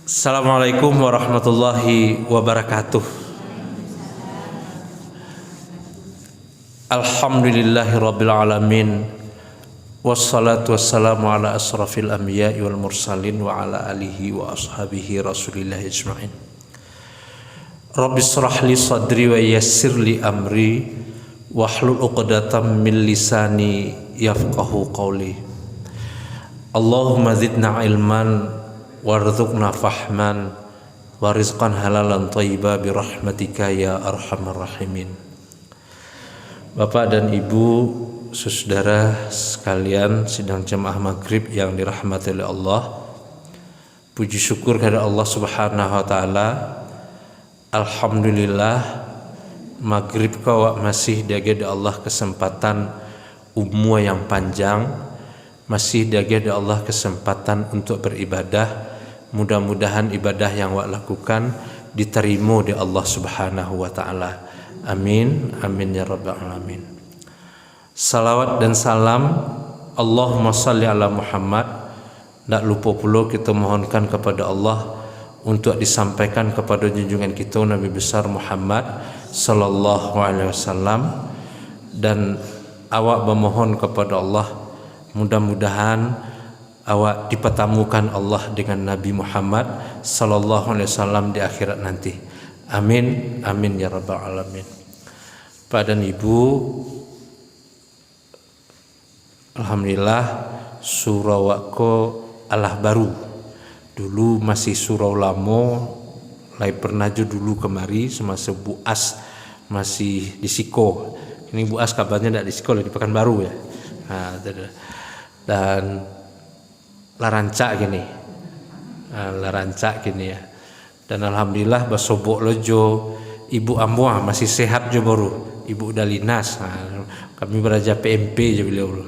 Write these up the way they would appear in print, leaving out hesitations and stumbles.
Assalamualaikum warahmatullahi wabarakatuh. Alhamdulillahirabbil alamin. Wassalatu wassalamu ala asrafil anbiya'i wal mursalin wa ala alihi wa ashabihi Rasulillah ajma'in. Rabbi shrah li sadri wa yassir li amri wahlul 'uqdatam min lisani yafqahu qawli. Allahumma zidna ilman warzuqna fahman wa rizqan halalan thayyiba bi rahmatika ya arhamar rahimin. Bapak dan Ibu, saudara sekalian sidang jemaah maghrib yang dirahmati oleh Allah, puji syukur kepada Allah Subhanahu wa taala. Alhamdulillah maghrib kau masih diagih Allah kesempatan umur yang panjang, masih diagih Allah kesempatan untuk beribadah. Mudah-mudahan ibadah yang wak lakukan diterima di Allah Subhanahu wa taala. Amin, amin ya rabbal alamin. Salawat dan salam Allahumma salli ala Muhammad. Tak lupa pula kita mohonkan kepada Allah untuk disampaikan kepada junjungan kita Nabi besar Muhammad sallallahu alaihi wasallam, dan awak memohon kepada Allah mudah-mudahan awak dipertemukan Allah dengan Nabi Muhammad sallallahu alaihi wasallam di akhirat nanti. Amin, amin ya rabbal alamin. Pak dan Ibu, alhamdulillah surau wako Allah baru. Dulu masih surau lama, lai pernah je dulu kemari semasa Bu As masih di Siko. Ini Bu As kabarnya tidak di Siko, di Pekanbaru ya. Dan larancak gini ya. Dan alhamdulillah basobok lojo Ibu Amwa masih sehat je baru. Ibu udah linas. Kami beraja PMP je beliau.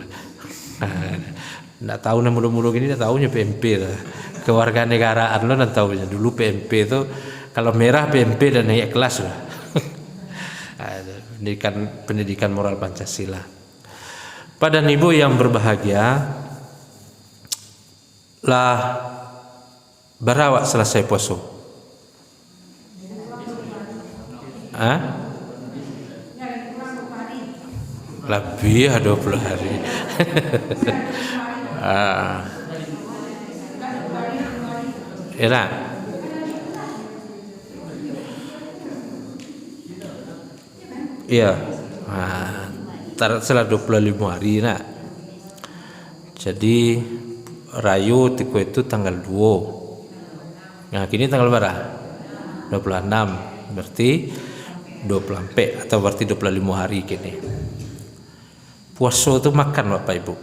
Nggak tahu nah mulu-mulu gini nggak tahunya PMP lah. Kewarganegaraan lo nggak tahunya. Dulu PMP itu kalau merah PMP dan naik kelas lah. pendidikan moral Pancasila. Pada Ibu yang berbahagia, lah berawak selesai puasa. Lebih 20 hari. Enak. Iya. Setelah 25 hari nak. Jadi Rayu tiku itu tanggal 2. Nah, kini tanggal berapa? 26. Berarti 24 atau berarti 25 hari kini. Puasa itu makan Bapak Ibu?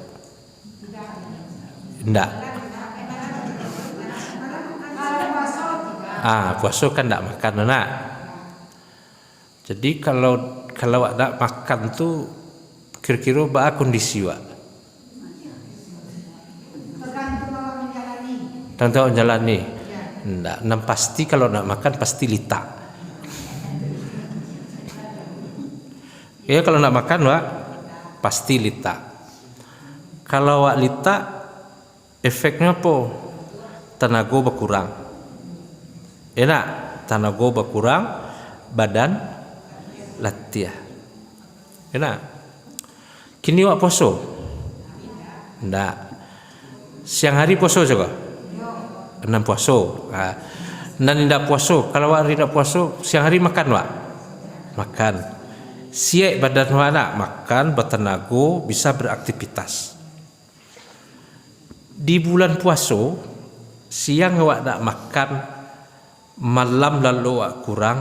Enggak. Puasa kan enggak makan nak. Jadi kalau enggak makan tuh kira-kira apa kondisi Wak? Tentu menjalani. Enggak, pasti kalau nak makan pasti lita. Ya kalau nak makan Wak pasti lita. Kalau Wak lita efeknya apa? Tenaga berkurang. Enak, tenaga berkurang, badan latih. Enak. Kini Wak poso? Enggak. Siang hari poso juga? 6 puasa. Dan tidak puasa. Kalau hari tidak puasa, siang hari makan Wak? Makan. Siap badan Wak nak makan, bertenaga, bisa beraktivitas. Di bulan puasa, siang Wak nak makan, malam lalu Wak kurang.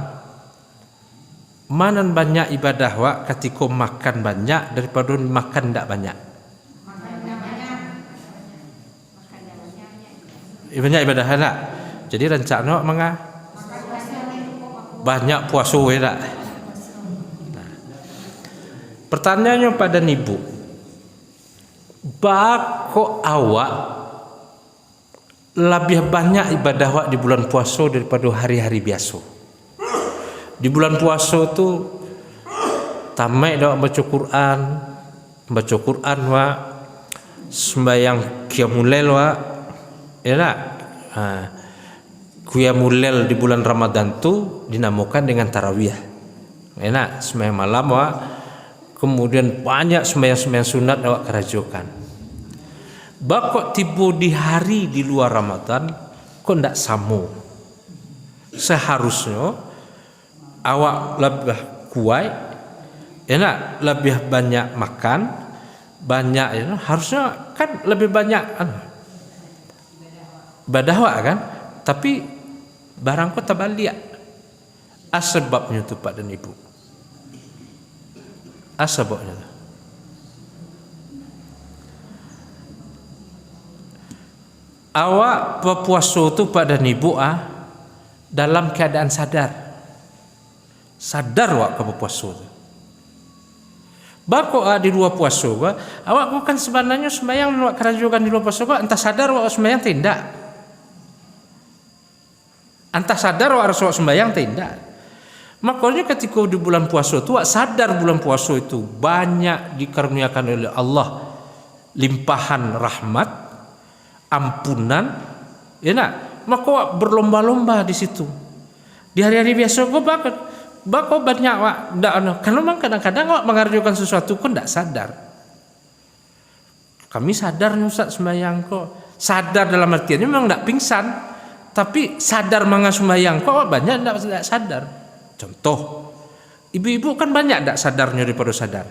Mana banyak ibadah Wak ketika makan banyak daripada makan tidak banyak? Banyak ibadah nak. Jadi rencana mengah banyak puasa nak. Pertanyaannya pada Ibu, bako awak lebih banyak ibadah Wak di bulan puasa daripada hari-hari biasa? Di bulan puasa tu tamak dak baca Quran Wak, sembahyang qiyamul lail Wak. Ya tak? Qiyamul Lail di bulan Ramadan tu dinamakan dengan tarawih. Enak sembahyang malam wak, kemudian banyak sembahyang sunat awak kerajokan. Bakok tiba di hari di luar Ramadan kok ndak samo. Seharusnya awak lebih kuat, enak lebih banyak makan, banyak harusnya kan lebih banyak ibadah awak kan, tapi barang kau terbalik. Asbabnya tu Pak dan Ibu. Asbabnya. Awak berpuasa tu Pak dan Ibu dalam keadaan sadar. Sadar awak berpuasa tu. Bako di luar puasa awak bukan sebenarnya sembahyang awak kerajukan di luar puasa entah sadar awak sembahyang tidak. Entah sadar awak harus sembahyang tidak. Makanya ketika di bulan puasa itu sadar bulan puasa itu banyak dikaruniakan oleh Allah limpahan rahmat, ampunan, ya nak, maka berlomba-lomba di situ. Di hari-hari biasa kau bakal banyak wak ndak kalau memang kadang-kadang wak mengerjakan sesuatu kau ndak sadar. Kami sadar Ustaz sembahyang kok. Sadar dalam artian memang ndak pingsan, tapi sadar manga sembahyang kok banyak ndak sadar. Contoh, ibu-ibu kan banyak ndak sadarnya daripada sadar.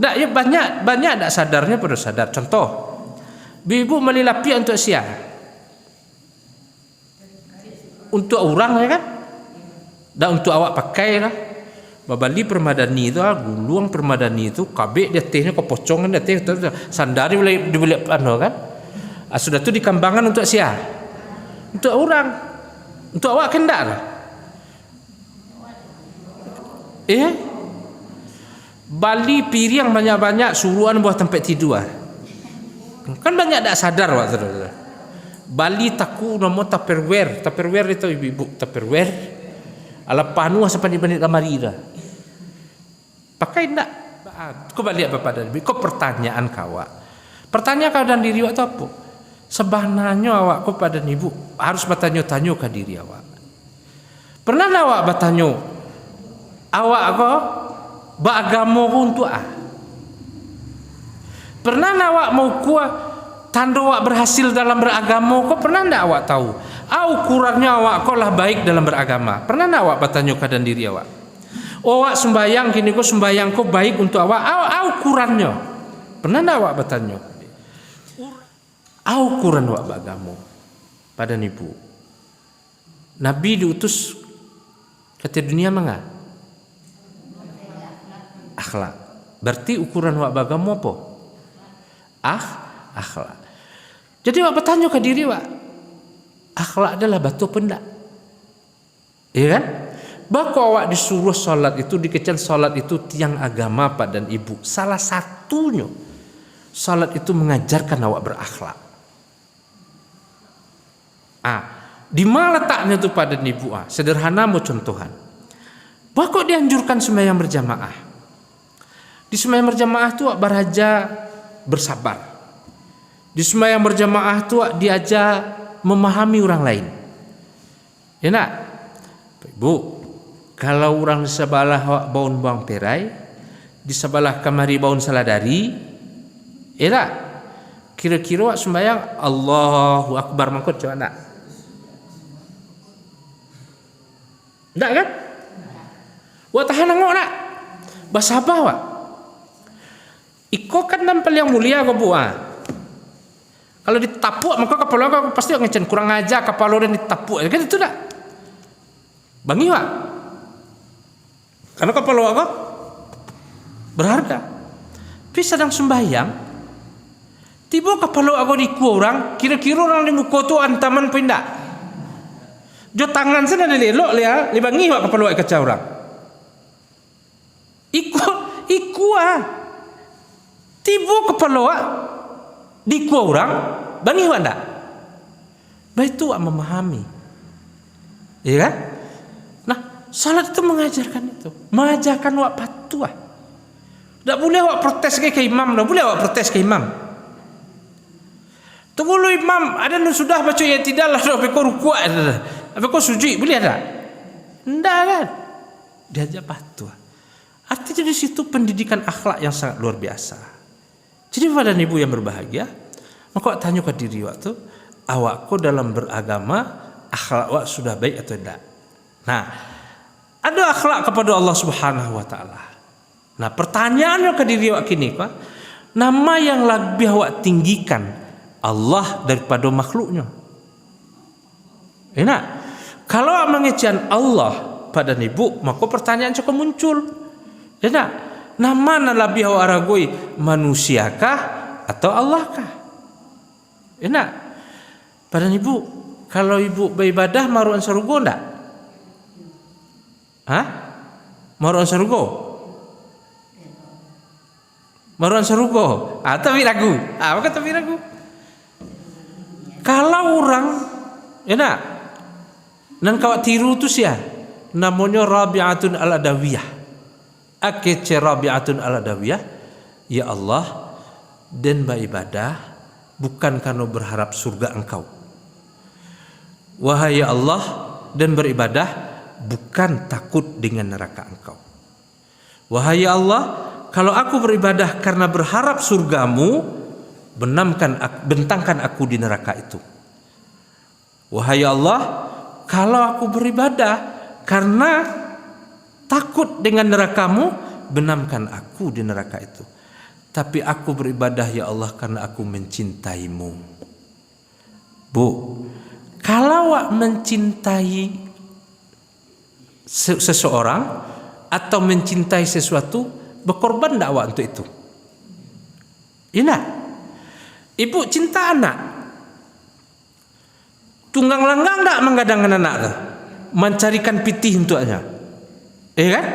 Ndak ya banyak ndak sadarnya pada sadar. Contoh, ibu melilapi untuk siang. Untuk orang ya kan? Dan untuk awak pakai lah. Babali permadani itu, guluang permadani itu, kabek dia tehnya kau pocongan dia teh, sandari boleh dibeli kan? Sudah tu dikembangkan untuk siang. Untuk orang, untuk awak kendak lah. Bali piring banyak-banyak suruhan buat tempat tidur. Kan banyak tak sadar waktu tu. Bali taku nama Tupperware itu ibu Tupperware. Ala panu sampai dibanding lamari dah. Pakai ndak? Kau balik apa pada diri? Kau pertanyaan kawak. Pertanyaan kau dan diri awak tu apa? Sebenarnya awak kau pada ibu harus bertanya-tanya ke diri awak. Pernah awak bertanya awak kau beragama untuk Pernah awak mau kuat tanda awak berhasil dalam beragama kau pernah ndak awak tahu? Ukurannya awak kau lah baik dalam beragama. Pernah ndak awak bertanya keadaan diri awak? Awak sembayang kini kau sembayang kau baik untuk awak. Ukurannya. Pernah ndak awak bertanya? Ukuran awak beragama pada ibu. Nabi diutus ke dunia manga akhlak. Berarti ukuran awak beragama apa? Akhlak. Jadi awak bertanya ke diri awak, akhlak adalah batu pendak. Iya kan? Bako awak disuruh solat itu, dikecil solat itu tiang agama Pak dan Ibu. Salah satunya solat itu mengajarkan awak berakhlak. Di mana letaknya itu Pak dan Ibu? Sederhana mau contohan. Bako dianjurkan sembahyang berjamaah. Di sembahyang berjamaah itu beraja bersabar. Di sembahyang berjamaah itu diajar memahami orang lain. Ya nak, Ibu, kalau orang di sebelah baun bawang perai, di sebelah kamari baun saladari, ya nak, kira-kira sembahyang Allahu Akbar mangkut coba nak? Ndak kan? Wak tahan ngok nak? Basabah wak. Iko kan nampal yang mulia kau buat. Kalau ditapuk maka kepala kau pasti ngecen kurang aja kepala dan ditapuk. Kan itu tak? Bangi wak. Karena kepala kau berharga. Tapi sedang sembahyang, tiba kepala aku diku orang, kira-kira orang di muka tu antaman pindah. Jo tangan sana lelok dia, libangi wak kepala kaca orang. Iku tiba kepala diku orang, bangi wak ndak? Baik tu memahami. Iya kan? Nah, salat itu mengajarkan wak patuh. Tak boleh awak protes ke imam, tak boleh awak protes ke imam. Tunggu lu imam, ada nu sudah baca ya tidaklah sampai kau rukuk ada. Sampai kau sujud boleh ada? Enggak kan? Diajak patuh. Artinya di situ pendidikan akhlak yang sangat luar biasa. Jadi pada ibu yang berbahagia, maka tanya ke diri waktu, awakku dalam beragama akhlak awak sudah baik atau tidak? Nah, ada akhlak kepada Allah Subhanahu wa taala. Nah, pertanyaannya ke diri awak kini, Pak, nama yang lebih awak tinggikan Allah daripada makhluknya. Enak. Kalau awak mengecilkan Allah pada ibu, maka pertanyaan cukup muncul. Enak. Nama lebih awak ragui, manusiakah atau Allahkah? Enak. Pada ibu, kalau ibu beribadah maruan sarugo enggak? Hah? Maruan sarugo? Maruan sarugo? Tapi ragu. Apa kata tapi ragu? Kalau orang, enak. Dan kawat tiru tu sia, namanya Rabi'atun al-Adawiyah. Akece Rabi'atun al-Adawiyah, ya Allah, dan beribadah bukan karena berharap surga engkau. Wahai ya Allah, dan beribadah bukan takut dengan neraka engkau. Wahai ya Allah, kalau aku beribadah karena berharap surgamu, bentangkan aku di neraka itu. Wahai ya Allah, kalau aku beribadah karena takut dengan nerakamu, benamkan aku di neraka itu. Tapi aku beribadah ya Allah karena aku mencintaimu. Bu, kalau awak mencintai seseorang atau mencintai sesuatu, berkorban tak awak untuk itu? Ingat, ibu cinta anak, tunggang langgang tak menggadangkan anak tu, mencarikan pitih untuknya, kan?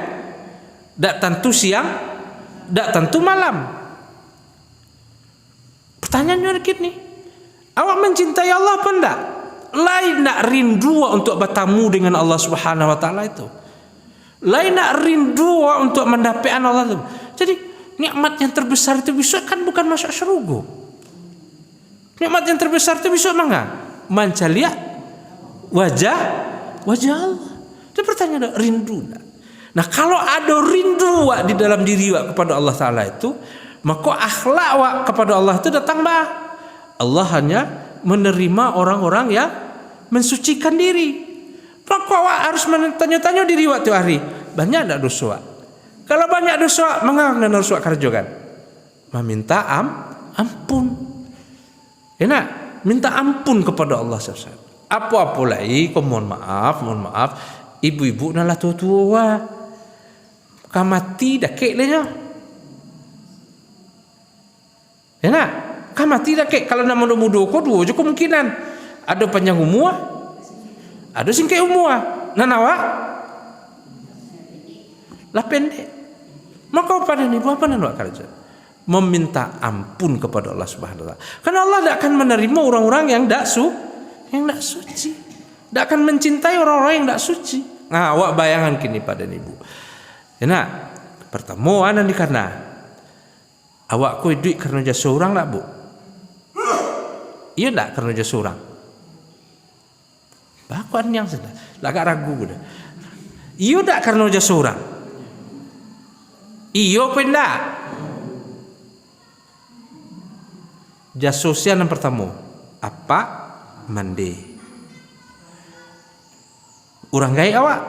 Tak tentu siang, tak tentu malam. Pertanyaannya gini, awak mencintai Allah apa enggak? Lain nak rindu untuk bertemu dengan Allah Subhanahu wa taala itu. Lain nak rindu untuk mendapatkan Allah itu. Jadi nikmat yang terbesar itu besok kan bukan masuk surga. Nikmat yang terbesar itu besok mana? Mencari wajah Allah. Itu pertanyaan, rindu enggak? Nah, kalau ada rindu di dalam diri kepada Allah taala itu, maka akhlak kepada Allah itu datang bah. Allah hanya menerima orang-orang yang mensucikan diri. Maka harus tanya-tanya diri waktu hari, banyak tak dosa? Kalau banyak dosa, mengapa dosa kerjokan? Meminta ampun. Enak, minta ampun kepada Allah SWT. Apa-apa lagi, kau mohon maaf. Ibu-ibu nalah tua-tua. Kamati dah kek lenya. Enak, kamati dah kek. Kalau nama muda kau dua je kemungkinan. Ada panjang umur, ada singkat umur. Nanawa lah pendek. Maka pada ni apa nak buat kerja? Meminta ampun kepada Allah Subhanahu wa taala. Karena Allah tidak akan menerima orang-orang yang tidak suci. Tidak akan mencintai orang-orang yang tidak suci. Nah, awak bayangan kini pada ibu. Enak, pertemuan ni karena awak kau duit karena jasa orang tak bu? Iya tak karena jasa orang? Bakuan yang sudah, agak ragu dah. Iya tak karena jasa orang? Iya penda. Jasa sosial yang pertama apa? Mandi. Orang gaya awak.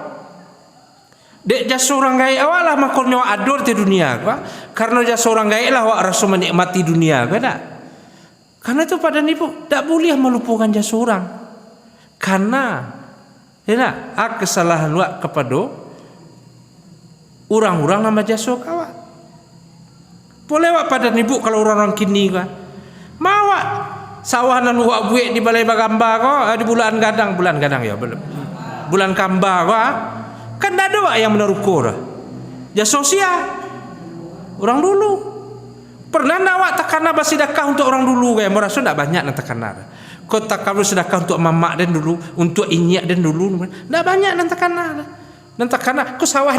Dek jasa orang gaya awak lah makonnya awak ador di dunia, apa? Karena jasa orang gaya lah awak rasa menikmati dunia, kan? Karena itu pada nipu tak boleh melupakan jasa orang. Karena kesalahan awak kepada orang-orang nama jasa awak. Boleh awak pada nipu kalau orang-orang kini kan? Mawa sawanan awak buat di balai bagamba kau di bulan gadang ya bulan kamba kau kan tak ada yang menerukur jasa sosial orang dulu pernah awak takana bersedekah untuk orang dulu kayak merasa tak banyak nak takana kau tak kalau sedekah untuk mamak dan dulu untuk inyak dan dulu tak banyak nak takana kau sawah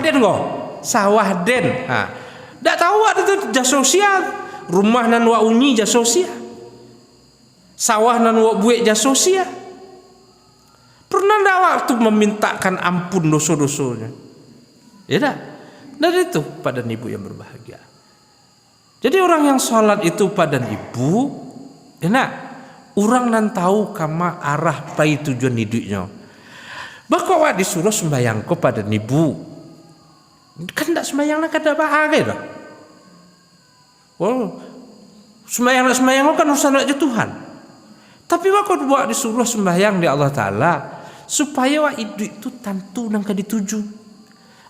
den tak tahu ada tu jasa sosial rumah nan wa unyi jasa sosial Sawah nan wak buik jasosia. Pernah ndak waktu memintakan ampun dosa-dosanya? Ya dah. Dan itu pada ibu yang berbahagia. Jadi orang yang sholat itu pada ibu, enak. Orang nan tahu kama arah pai tujuan hidupnya. Bahkan wak disuruh sembahyang ko pada ibu. Kan ndak sembahyang nak ada bahagia dah. Oh, sembahyang kan urusan aja Tuhan. Tapi waktu buat disuruh sembahyang di Allah Ta'ala supaya wak hidup itu tentu nang dituju.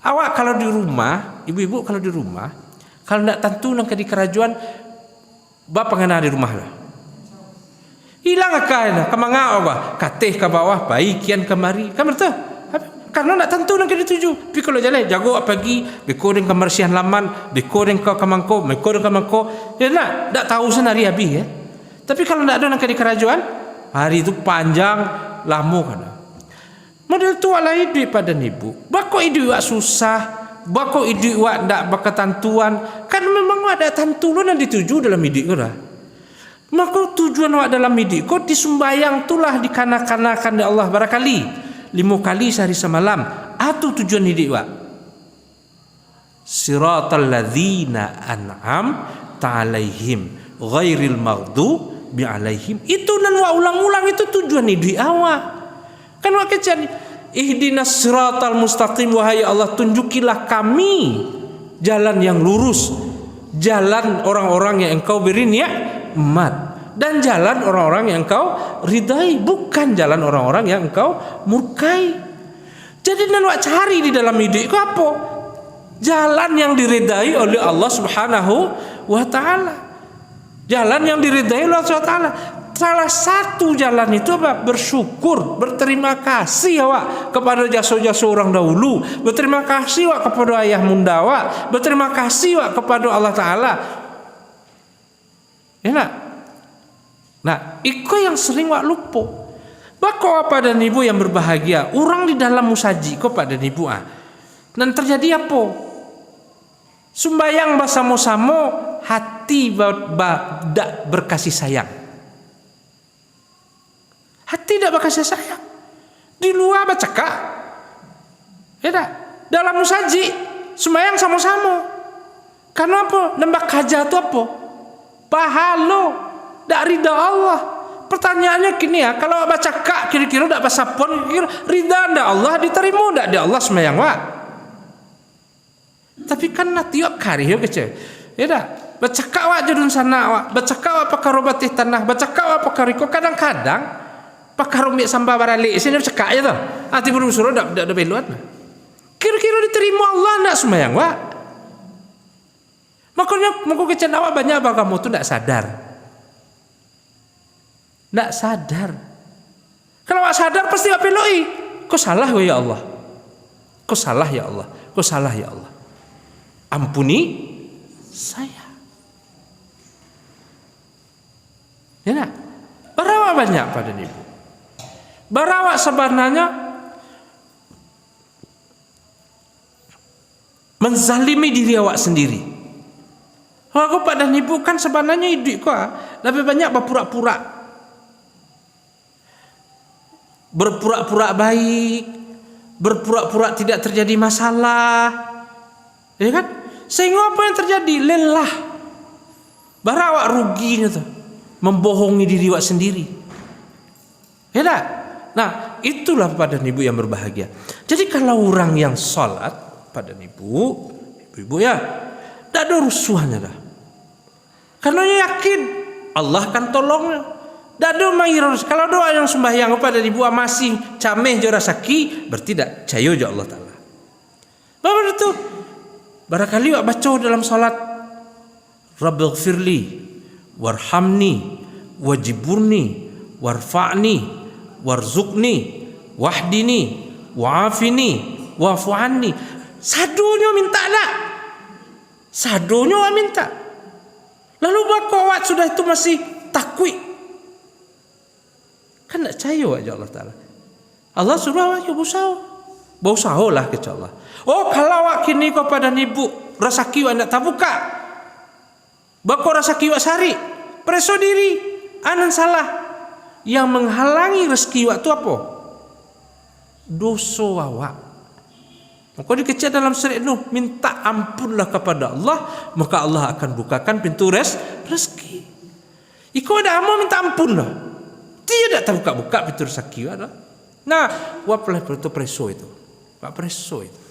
Awak kalau di rumah, ibu-ibu kalau di rumah, kalau ndak tentu nang di kerajaan, bapak ngana di rumah lah. Hilang akal, kemanga apa? Katih ke bawah, baik kian kemari, kamar tu. Karena ndak tentu nang dituju. Tapi kalau jalan jago pagi, bekodeng kebersihan laman, bekodeng ke kamangko, bekodeng ke kamangko, ya ndak tahu senari habis ya. Tapi kalau ndak ada nang di kerajaan, hari itu panjang, lama kan. Model tu ala hidup pada ibu. Bako hidup wak susah, bako hidup wak ndak berketentuan. Kan memang wak ada tentu yang dituju dalam hidup dah. Maka tujuan wak dalam hidup kau disumbayang tulah dikanak-kanakan ya Allah barakali 5 kali sehari semalam. Atau tujuan hidup wak siratal ladzina an'am ta'alaihim ghairil maghdubi alaihim. Itu nan wak ulang-ulang itu tujuan hidup awak. Kan wak kecil ihdinas siratal mustaqim, wahai Allah tunjukilah kami jalan yang lurus, jalan orang-orang yang engkau beri nikmat, dan jalan orang-orang yang engkau ridai, bukan jalan orang-orang yang engkau murkai. Jadi nan wak cari di dalam hidup itu apa? Jalan yang diridai oleh Allah Subhanahu wa taala. Jalan yang diridai oleh Allah Subhanahu wa taala. Salah satu jalan itu apa? Bersyukur, berterima kasih awak kepada jasa-jasa orang dahulu, berterima kasih awak kepada ayah bunda awak, berterima kasih awak kepada Allah Ta'ala. Ya nak? Nah, itu yang sering wak lupa. Bako pada ibu yang berbahagia, orang di dalam musaji ko pada ibu dan terjadi apa? Sumbayang bersama-sama, hati dak berkasih sayang. Hati tidak berkasih sayang. Di luar bercakap, ya tak? Dalam musaji sembahyang sama-sama. Karena apa? Nembak kaja itu apa? Pahala dari ridha Allah. Pertanyaannya gini ya, kalau baca kak kira-kira tidak pasapon, kira ridha ndak Allah diterima ndak di Allah sembahyang wak. Tapi kan natiok kari yo kecil, ya tak? Baca kak wak judun sana wak, baca kak wak pakarobati tanah, baca kak wak pakariko kadang-kadang pakar umik sambal baralik sini cekak aja tuh. Hati belum suruh dak beluat. Kira-kira diterima Allah ndak sembahyang wak. Makanya mengko kecen awak banyak apa kamu tuh ndak sadar. Ndak sadar. Kalau awak sadar pasti awak peloi. Kau salah ya Allah. Kau salah ya Allah. Kau salah ya Allah. Ampuni saya. Ya nak? Berapa banyak pada ibu? Barawak sebenarnya menzalimi diri awak sendiri. Aku pada ibu kan sebenarnya hidup kok lebih banyak berpura-pura. Berpura-pura baik, berpura-pura tidak terjadi masalah. Ya kan? Sehingga apa yang terjadi? Lelah. Barawak ruginya tuh. Membohongi diri awak sendiri. Ya tak? Nah, itulah pada ibu yang berbahagia. Jadi kalau orang yang sholat pada ibu ya, tidak ada rusuhnya dah. Karena yakin Allah akan tolongnya. Tidak ada mayros. Kalau doa yang sembahyang pada ibu masih cameh jora saki, berarti tidak cayo je Allah Ta'ala. Bapak itu, barangkali wak baca dalam sholat, Rabbighfirli, warhamni, wajiburni, warfa'ni, warzuqni, wahdini, wa'afini, wa'fu'anni. Sadunya minta nak. Sadunya minta. Lalu bakawat sudah itu masih takwi. Kan tak percaya aja Allah Ta'ala. Allah suruh awak berusaha lah kecuali Allah. Oh kalau awak kini kepada ibu rasa kiwa nak tabuka. Bako rasa kiwa sari. Preso diri. Anan salah. Yang menghalangi rezeki awak tu apa? Dosa awak. Maka dikecek dalam surat Nuh, minta ampunlah kepada Allah, maka Allah akan bukakan pintu rezeki. Iko dah mau minta ampun lah. Tidak tak buka-buka pintu rezeki ada. Nah, wapalah itu preso itu. Pak preso itu.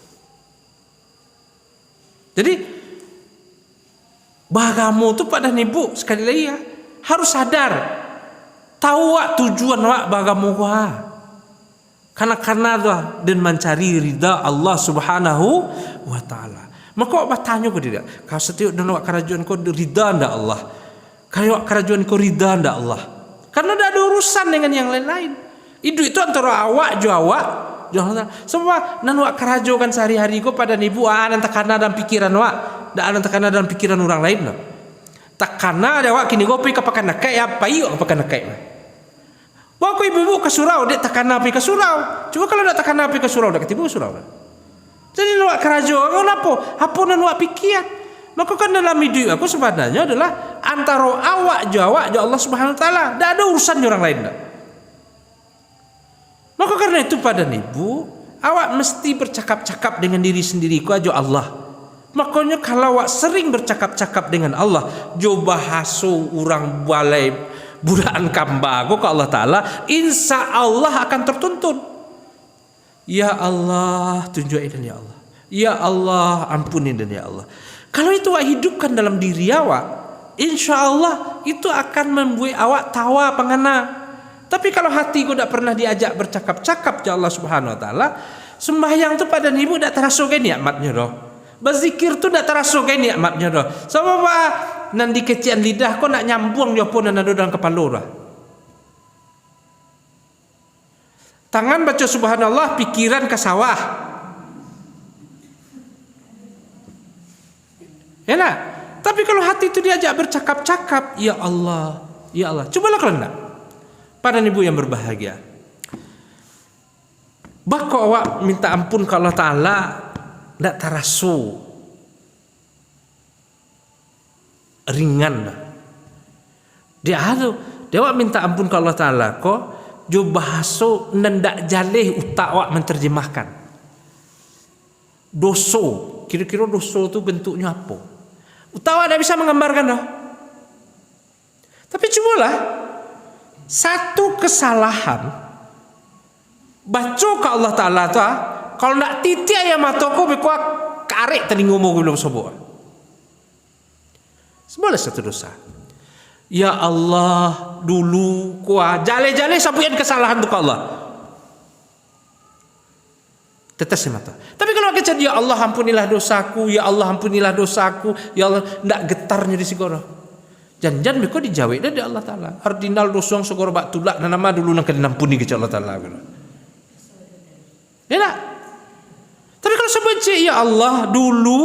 Jadi bagamu tu pada nibu sekali lagi ya, harus sadar tahu tujuan bagamu karena dan mencari ridha Allah Subhanahu wa taala. Maka awak bertanya ke dia, kau setiap dan awak kerajaan kau ridha ndak Allah? Kau kerajaan kau ridha ndak Allah? Karena tidak ada urusan dengan yang lain-lain. Itu antara awak jo awak. Semua nan awak kerajaan sehari-hari kau pada nibu nan takana dalam pikiran awak, dan takana dalam pikiran orang lain lah. Takana ada awak kini gopi kapakan nak kayak apa iyo kapakan nak kayak. Wah, aku ibu-ibu ke surau, dia takkan api ke surau. Cuma kalau tak takkan api ke surau, dah ketipu surau. Jadi nak kerajaan, apa nak nak pikir? Maka kan dalam hidup aku sebenarnya adalah antara awak jo Allah Subhanahu Wa Taala. Tak ada urusan orang lain. Tak. Maka karena itu pada ibu, awak mesti bercakap-cakap dengan diri sendiri ku aja Allah. Makanya kalau awak sering bercakap-cakap dengan Allah, jo bahaso orang balai bulan kambago ke Allah Ta'ala, insya Allah akan tertuntun. Ya Allah, tunjukin dan ya Allah. Ya Allah, ampunin dan ya Allah. Kalau itu awak hidupkan dalam diri awak, insya Allah itu akan membuat awak tawa pengana. Tapi kalau hati ku tak pernah diajak bercakap-cakap ke Allah Subhanahu Wa Ta'ala, sembahyang tu pada ibu tak terasa ke nikmatnya doh. Berzikir tu tak terasa ke nikmatnya doh. Sebab apa? Nan di kecian lidah kau nak nyambung dia pun ada dalam kepala dah. Tangan baca subhanallah, pikiran ke sawah. Ya nak? Tapi kalau hati itu diajak bercakap-cakap, ya Allah, ya Allah. Cobalah kalau enggak. Pada ibu yang berbahagia. Bako awak minta ampun ke Allah Ta'ala, ndak tarasu ringan lah. Dia awak minta ampun ke Allah Ta'ala kok jo bahaso nendak jaleh utak awak menterjemahkan doso. Kira-kira doso tu bentuknya apa? Utak awak tak bisa menggambarkan dah. Tapi cubalah satu kesalahan baca ke Allah Ta'ala tu, kalau nak titik ayam mataku bekuak karek telingamu belum sobo. Seboleh satu dosa. Ya Allah, dulu kuah jale-jale sabuyan kesalahan tu ke Allah. Tetes mata. Tapi kalau kita ya Allah ampunilah dosaku, ya Allah ampunilah dosaku, ya Allah, ndak getarnya di sigoro. Jangan beko dijawab dari Allah Ta'ala. Ardinal dosong segoro bak tulak dan nama dulu nak kena ampuni ke Allah Ta'ala. Ya tak? Tapi kalau sebut ya Allah dulu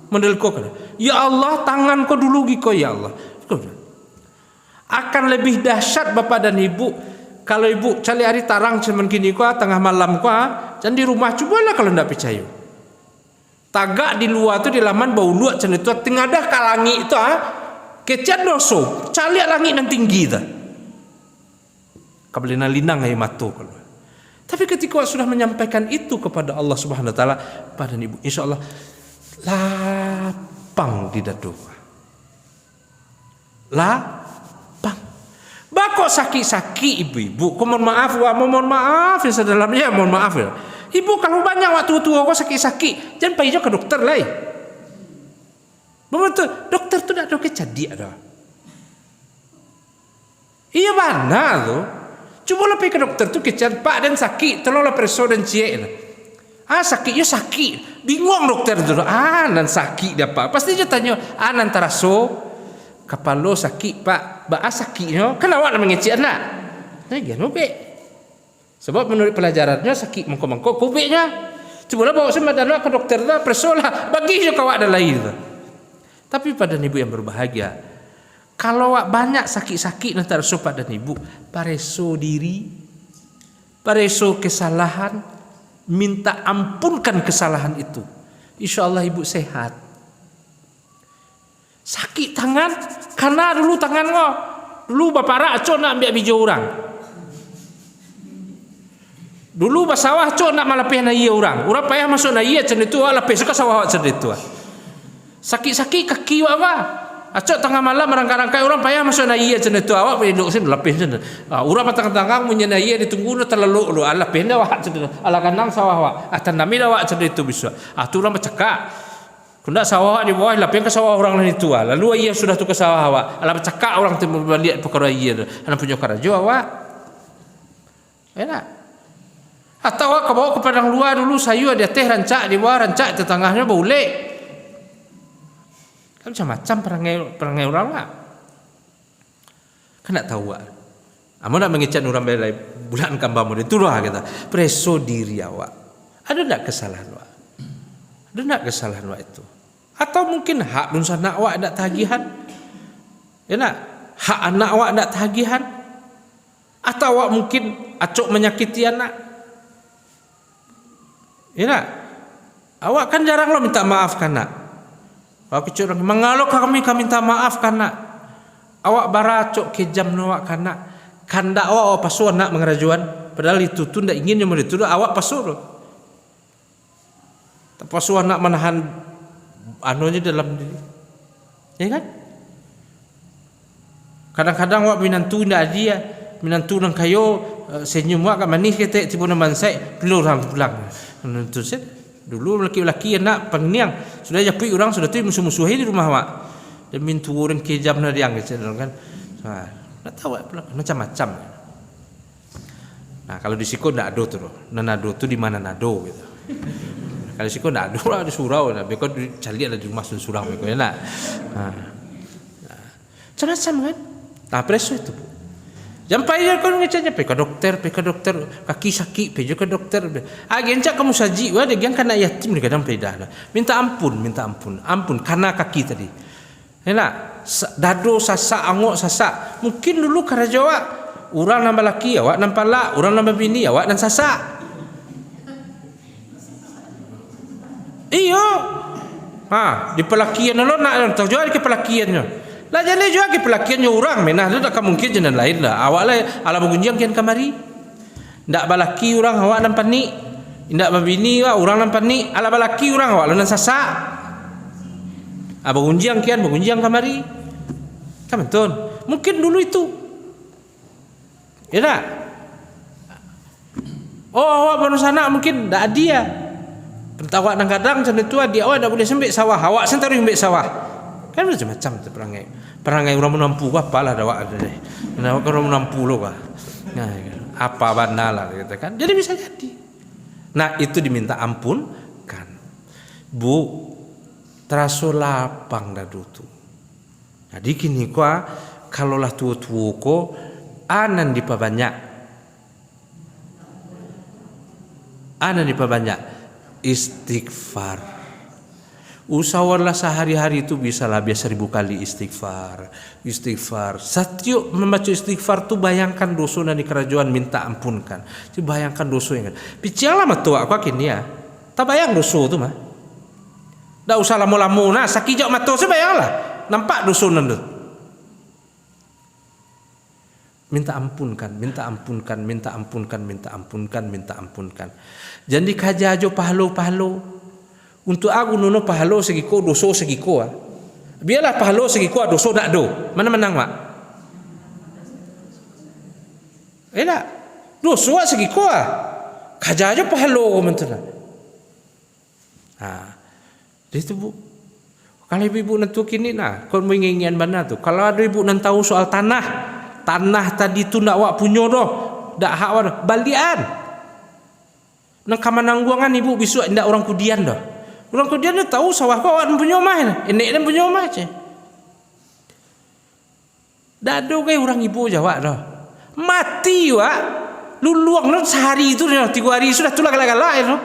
mendelko kan. Ya Allah tanganku dulu giko ya Allah. Akan lebih dahsyat bapak dan ibu kalau ibu cari hari tarang cuman kini kau tengah malam kau dan di rumah cobalah kalau ndak percaya. Tagak di luar tu di laman bau luak cen itu tengah dah kalangi itu kecian doso cari langit nan tinggi tu. Kabelina linang ay matu kalau. Tapi ketika sudah menyampaikan itu kepada Allah Subhanahu Wa Taala pada ibu, insya Allah lapang di dadu. Lapang. Bako sakit-sakit ibu-ibu. Kau mohon maaf ya sedalamnya mohon maaf ya. Ibu kalau banyak waktu tua kau sakit-sakit, jangan pergi ke dokter lah. Betul, dokter tu tak ada kecadik dah. Iya mana tu? Cuba pergi ke dokter tu kecan pak dan sakit, tolonglah periksa dan cek. Sakit ya sakit. Bingung dokter tu. Nan sakit dia pak. Pasti dia tanya, nan taraso kepala sakit pak. Ba sakitnya. Kan awak nak mengecek nak. Lagi nubek. Sebab menurut pelajarannya sakit mengko-mengko kubeknya. Cuba bawa sembadan ke dokter dah, periksa lah. Bagi je kawak ada lain. Tapi pada ibu yang berbahagia, kalau banyak sakit-sakit nanti taraso pada ibu, pareso diri, pareso kesalahan, minta ampunkan kesalahan itu. Insya Allah ibu sehat. Sakit tangan, karena dulu tangan kau Dulu bapara acok nak ambil bijau orang. Dulu basawah acok nak malapih na iya orang. Orang payah masuk na iya macam itu, lapih suka sawah macam itu. Sakit-sakit kaki apa? Acok tengah malam merangkai-rangkai orang payah masuk na iya macam itu. Awak pergi duduk sini lapih macam tu. Orang patang-tanggang punya na iya ditunggu na terlalu lu. Lapih na awak macam tu. Ala kandang sawah awak. Tanami awak macam itu bisa. Tu orang bercakap. Kena sawah di bawah lapih ke sawah orang lain itu. Lalu iya sudah tu ke sawah awak. Ala bercakap orang tu melihat perkara iya tu. Anak punya karajo awak. Enak. Atau awak bawa ke padang luar dulu sayur ada teh rancak di bawah rancak di tengahnya boleh. Kan macam-macam perangai orang lah. Kan tak tahu lah. Amun nak mengecat orang belai bulan kambang model itu lah kita. Preso diri awak. Ada tak kesalahan awak? Ada tak kesalahan awak itu? Atau mungkin hak nun sanak awak ada tagihan? Ya nak? Hak anak awak ada tagihan? Atau awak mungkin acok menyakiti anak? Ya nak? Awak kan jarang lo minta maaf kan nak? Awak kecil mengalok kami minta maaf kan nak? Awak baracok kejam awak kan nak? Kanda awak pasur nak mengerajuan? Padahal itu tu ndak ingin yang itu awak pasur. Pasur nak menahan anunya dalam diri. Ya kan? Kadang-kadang awak minantu ndak dia, minantu nang kayo senyum awak kat manis kete tiba nang bansai peluang pulang. Menentu set. Dulu laki-laki anak pengniang sudah japui orang sudah tu musuh-musuhi di rumah awak. Dan mintu orang kejam na diang kan. Tak tahu macam-macam. Nah, kalau di siko ndak ado tu. Nado tu di mana nado gitu. Kalau siko ndak ado lah di surau, beko cari ada di rumah surau beko ya nak. Macam-macam kan. Nah, preso itu. Jampai dia kau ngecanya pe ke dokter, kaki sakit pe ke dokter. Gencak kamu saji, wah dia kan anak yatim ni kadang pedah. Minta ampun karena kaki tadi. Enak, dado sasak, angok sasak. Mungkin dulu karena Jawa, orang nambah laki awak nampak lak, orang nambah bini awak dan sasak. Iyo, di pelakian lo nak tahu jual ke pelakiannya. Lah jadi juga ke pelakiannya orang, menah tu tak mungkin jenis lain lah. Awak lah ala mengunjang kian kamari. Ndak balaki orang awak nampak ni, ndak babini orang nampak ni, ala balaki orang awak lawan sasak. Mengunjang kian mengunjang kamari. Kan betul. Mungkin dulu itu. Ya tak? Awak baru sana mungkin ndak dia. Pentawak nang kadang macam itu dia awak ndak boleh sembik sawah, awak sentaru sembik sawah. Kan macam-macam tu perangai orang menampu apalah dawak ada deh. Kenapa orang menampu lo kah? Nah, apa bana lah gitu kan. Jadi bisa jadi. Nah, itu diminta ampun kan. Bu, teraso lapang dadu tu. Jadi kini kuah kalau lah tua-tua ko anan dipabanyak. Anan dipabanyak istighfar. Usahawanlah sehari-hari itu bisalah biasa 1000 kali istighfar. Setiap membaca istighfar tu bayangkan dosa dan di kerajaan minta ampunkan. Jadi bayangkan dosa yang kan. Picialah matua aku kini ya. Tak bayang dosa tu mah. Tak usah lama-lama nah sakit jauh matua saya bayanglah. Nampak dosa nandu. Minta ampunkan. Jadi kajajo pahalo. Untuk aku nono pahalo segiko doso segiko biarlah pahalo segiko doso nak do mana menang mak enak doso segiko kaja aja pahalo mentera itu bu kalau ibu nentu kini nah kau menginginkan mana tu kalau ada ibu nan tahu soal tanah tadi tu nak wak punyo doh dak hak wak balian nang kamanangguangan ibu bisu ndak orang kudian doh. Orang kemudian dia tahu sawah kau awak punya rumah ni. Enek dan punya rumah je. Dah ada ke orang ibu jawab dah. Mati wak. Luluang no sehari itu 3 hari sudah tulah galak-galak no.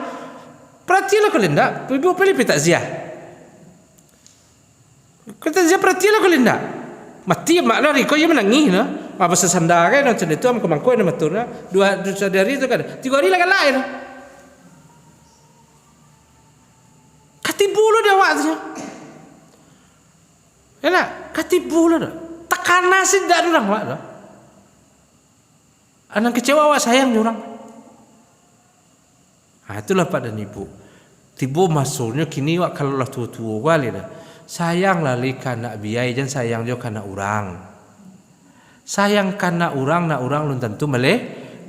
Perhatilah kalian tak? Ibu pilih takziah. Kata ziah perhatilah kalian tak? Mati mak lari kau yang menangis no. Apa sesandar kan macam itu am kemangkoi nama tu no. 2 hari itu kan. 3 hari lah galak no. Katibu lo dia awak saja. Enak, katibu lo dah. Tak Karena sih tidak orang wak lah. Anak kecewa wak sayang orang. Itulah Pak dan Ibu. Tiba maksudnya kini wak kalau lah tua-tua kali dah. Sayang lali karena biaya dan sayang juga karena orang. Sayang karena orang, nak orang belum tentu meleh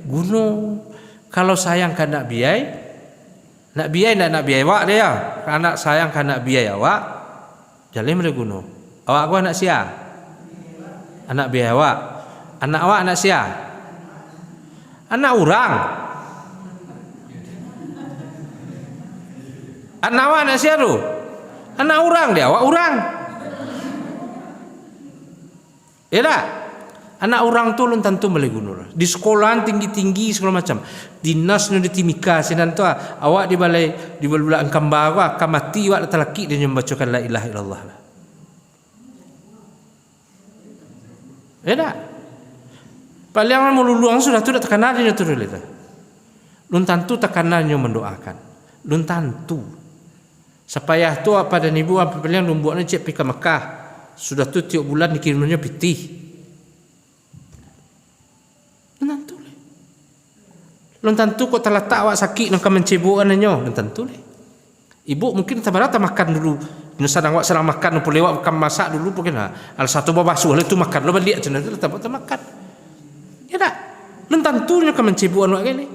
gunung. Kalau sayang karena biaya, nak biaya wak dia. Anak sayang karena biaya wak, jalan meleh gunung. Awak gua anak sia, anak biaya wak. Anak awak anak sia, anak orang. Anak awak anak sia tu, anak orang dia, awak orang. Ya tak? Anak orang tu belum tentu boleh gunur. Di sekolahan tinggi-tinggi segala macam. Dinas nu di Timika sinan tu awak di balai angkam bawa akan mati awak telaki dia membacakan la ilaha illallah. Ya tak? Paling meluluang sudah tu dah terkenal dia tu dulu. Belum tentu tekanannya mendoakan. Belum tentu. Supaya tu apa dan ibu apa paling lumbuannya cek pergi ke Mekah. Sudah tu tiap bulan dikirimnya pitih. Belum tentu kok terletak awak sakit nak mencebuk anaknya. Belum tentu le. Ibu mungkin tabarata makan dulu. Nusan awak serang makan pun lewat bukan masak dulu mungkin al satu bawa basuh tu makan lo balik cenah tu tak makan. Ya tak? Belum tentu nak mencebuk anak ini.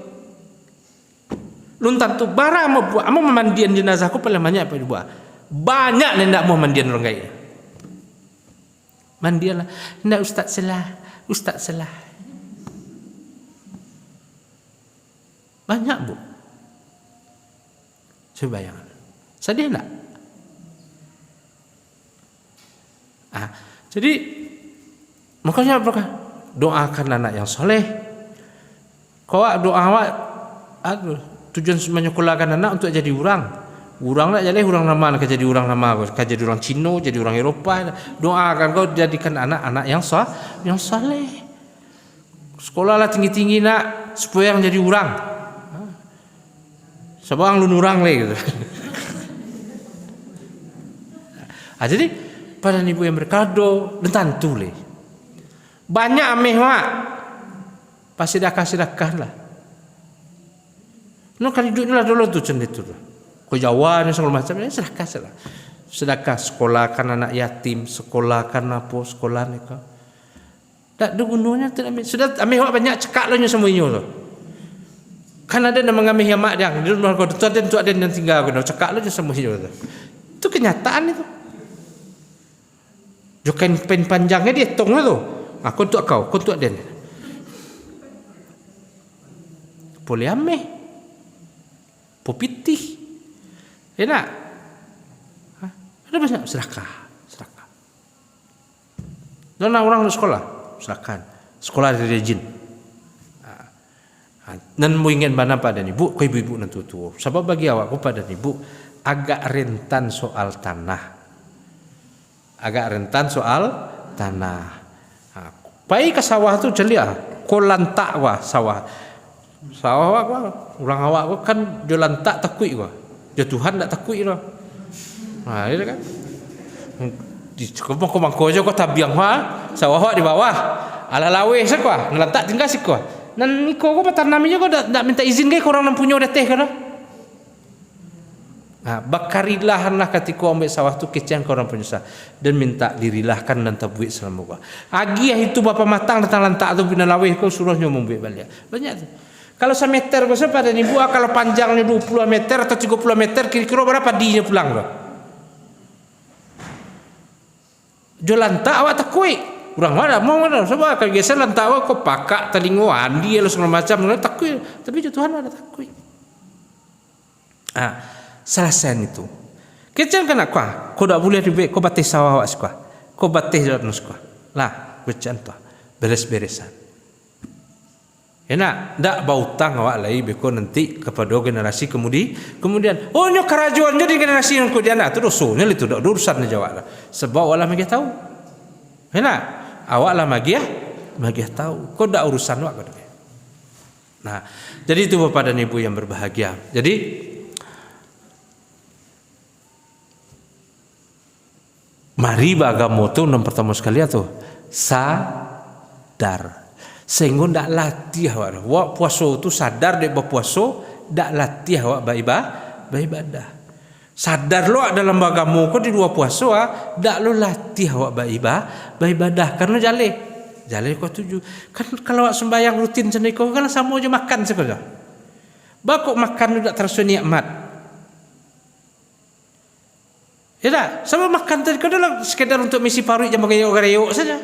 Belum tentu barang mau buat amo memandian jenazah aku paling banyak apa dibuat. Banyak nendak mau mandian orang gaya. Mandianlah. Ndak ustaz salah. Banyak bu. Coba bayangkan. Sedih tak? Jadi makanya apakah doakan anak yang soleh. Kau doa awak tujuan menyekolahkan anak untuk jadi orang. Orang nak jadi orang nama, nak jadi orang nama, nak jadi orang Cina, jadi orang Eropah. Doakan kau jadikan anak-anak yang soleh. Sekolahlah tinggi-tinggi nak supaya yang jadi orang. Sebab orang lagi gitu. Jadi pada ibu yang berkado dan tentu le. Banyak ameh mak. Pasti sedekah lah. No kali duit lah dulu tu cendet tu. Ko Jawa ni segala macam ni sedekah salah. Sedekah sekolahkan anak yatim, sekolahkan apa sekolah ni kau. Tak ada gunanya tu ameh. Sudah ameh mak banyak cekak lah semuanya tu. Kan ada nama ngamih yang mak dia. Dia rumah kau tu ada yang tinggal kau. Cakap lu je semua hidup tu. Itu kenyataan itu. Jokain pen panjangnya dia tong tu. Kau untuk kau untuk dia. Boleh ameh. Popitih. Enak. Ada banyak sedekah. Dan orang sekolah, silakan. Sekolah dari rejin. Dan mau ingin mana pada ibu, kau ibu-ibu nanti tu. Sebab bagi awak kau pada ibu agak rentan soal tanah. Pai ke sawah tu celia, kau lantak wah sawah. Sawah awak orang awak kan dia lantak takui wah. Dia Tuhan tak takui lah. Ini kan. Di kau aja kau tabiang wah, sawah awak di bawah. Ala lawe sekwa, ngelantak tinggal sekwa. Dan niko ko patanaminya ko dak minta izin kay kurang nampunyo deteh kana. Bakarilahlah ketika ambil sawah tu kecian korang punya dan minta dirilahkan dan tabuik selama ko. Agi itu bapa matang datang lantak tu bina laweh ko suruhnya membuik balik. Banyak tu. Kalau 1 meter ko pada ni buah kalau panjangnya 20 meter atau 30 meter kira-kira berapa dinya pulang tu. Jolantak awak takui. Kurang mana mau mana sebab kalau geser lantak awak kau pakak telingo andi lo segala macam takui tapi Tuhan ada takui. Selesai itu. Kecil kan kau tak boleh ribet kau batis sawah awak sekolah. Kau batis jalan sekolah. Lah kecil tu beres-beresan. Enak tak bautang awak lagi beko nanti kepada generasi kemudian oh nyo kerajuan jadi generasi yang kemudian tu dosonya itu dak urusan jawab lah. Sebab Allah magi tahu. Enak awak lah magi tahu. Kau dak urusan awak kau. Nah, jadi itu Bapak dan Ibu yang berbahagia. Jadi mari agama tu yang pertama sekali tu sadar. Sehingga ndak latih awak puasa tu sadar dek berpuasa, ndak latih awak beribadah. Sadar lo dalam agama kau di dua puasa, ndak lo latih awak beribadah karena jale kau tuju. Kan kalau awak sembahyang rutin sendiri kau kan sama aja makan saja. Bakok makan ndak terasa nikmat. Ya tak? Sama makan tadi kau adalah sekedar untuk misi paru jam gayok saja.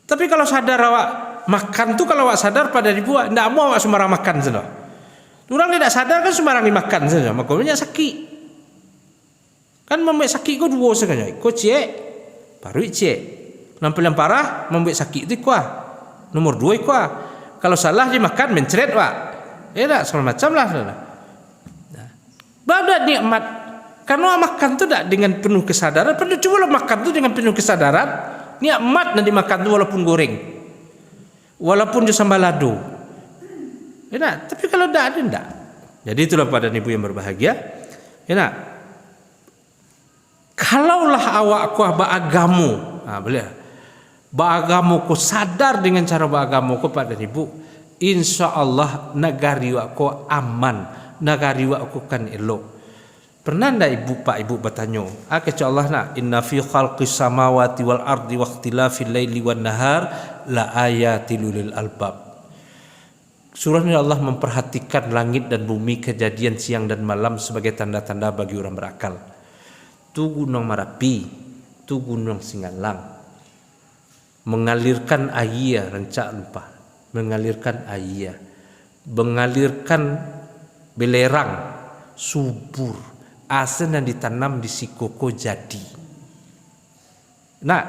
Tapi kalau sadar awak makan tu kalau awak sadar pada dibuat, ndak mau awak sembarang makan saja. Orang tidak sadar kan sembarang dimakan saja, maka banyak sakit. Kan membuat sakit kau dua saja. Kau cek, paru cek. Nampak yang parah membuat sakit itu kuah. Nomor 2 kuah. Kalau salah dimakan mencret wak. Ya tak segala macam lah. Badan nikmat. Karena makan tu tak dengan penuh kesadaran. Perlu cuba makan tu dengan penuh kesadaran. Nikmat nanti makan tu walaupun goreng, walaupun dia sambal lado. Ya tak? Tapi kalau tak ada tak. Jadi itulah pada ibu yang berbahagia. Ya tak? Kalaulah awak kuah beragamu, boleh. Beragamu ku sadar dengan cara beragamu ku pada ibu, insya Allah negari awak ku aman, negari awak ku kan elok. Pernah ndak ibu pak ibu bertanya, kecuali Allah nak inna fi khalqis samawati wal ardi wa ikhtilafil laili wan nahar la ayatil lil albab. Surah ini Allah memperhatikan langit dan bumi, kejadian siang dan malam sebagai tanda-tanda bagi orang berakal. Tu gunung Merapi, tu gunung Singalang mengalirkan air rancak lupa, mengalirkan air, mengalirkan belerang subur, asen yang ditanam di sikoko jadi. Nah,